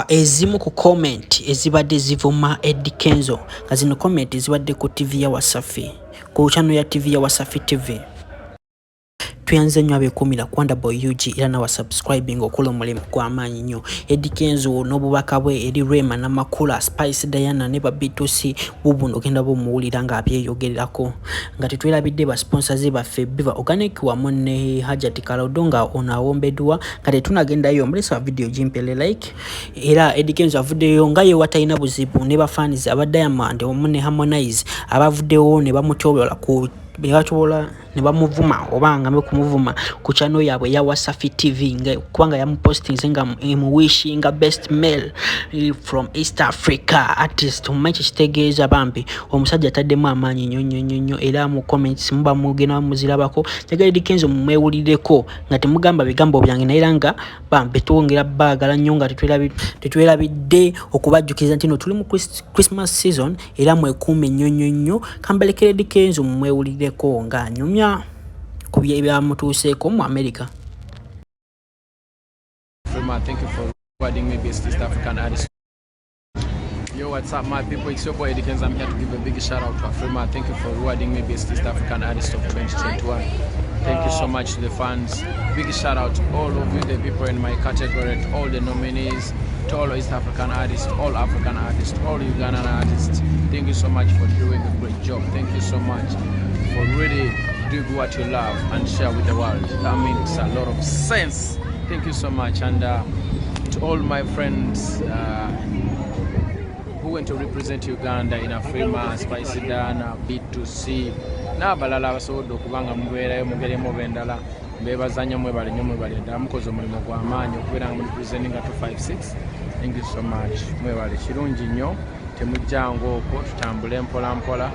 ezimu ku comment ezibadde zivuma Eddy Kenzo nga zino comment ezibadde ku TV ya Wasafi, ku channel ya TV ya Wasafi TV. Tuyanze nnyo abeekuumira Kwanda Boy UG era nawa subscribing okola omulimu gw'amaanyi nnyo. Eddy Kenzo n'obubaka bwe eri Rema, Namakula, Spice Diana ne ba B2C bubuno ogenda bumuwulira nga abyeyogererako nga tetwerabidde ba sponsors baffe Biva Organic wamu ne Hajati Kalaudo nga ono awombeddwa nga tetunagendayo mulesa video jimpele like era Eddy Kenzo avuddeyo nga ye watalina buzibu ne ba fans aba Diamond wamu ne Harmonize abavuddewo ne bamutobola ku ne bamuvuma obanga mbe kumuvuma ku channel yabwe ya Wasafi TV kubanga yamupostinze nga wishing best male from East Africa artist mumanyi kitegeeza bambi omusajja taddemu amaanyi nnyo era mu comments muba mugena muzirabako tegala Eddy Kenzo mumwewulireko nga temugamba bigambo byange naye nga bambi tuwongera baagala nnyo nga tetwerabidde okubajjukiza nti no tuli mu Christmas season era mwekuume nnyo kambalekera Eddy Kenzo mumwewulireko nga nyumya kubye ebyamutuuseeko mu America. Rema, thank you for rewarding me best East African artist. Yo, what's up my people, it's your boy Eddy Kenzo. I'm here to give a big shout out to Afrima. Thank you for rewarding me best East African artist of 2021. Thank you so much to the fans. Big shout out to all of you, the people in my category, to all the nominees, to all East African artists, all African artists, all Ugandan artists. Thank you so much for doing a great job. Thank you so much for really doing what you love and share with the world. That makes a lot of sense. Thank you so much. And to all my friends who went to represent Uganda in Afrima, Spice Diana, B2C, n'abalala abasobodde okubanga mubeerayo mugeremu bendala mbebaza nnyo mwebale ddala mukoze omulimu gw'amaanyi okubeera nga murepresenting 256. Thank you so much. Mwebale kirungi nnyo, temujjangu okwo, tutambule mpola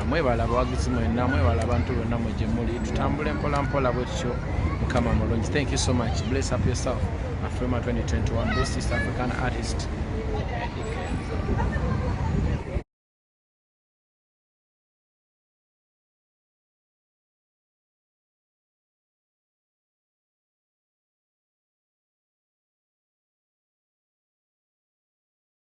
mwebala abawagizi mwenna, mwebala abantu bonna mwe gye muli, tutambule mpola bwetyo mukama mulungi. Thank you so much. Bless up yourself. Afrima 2021 best East African artist. Eddy Kenzo.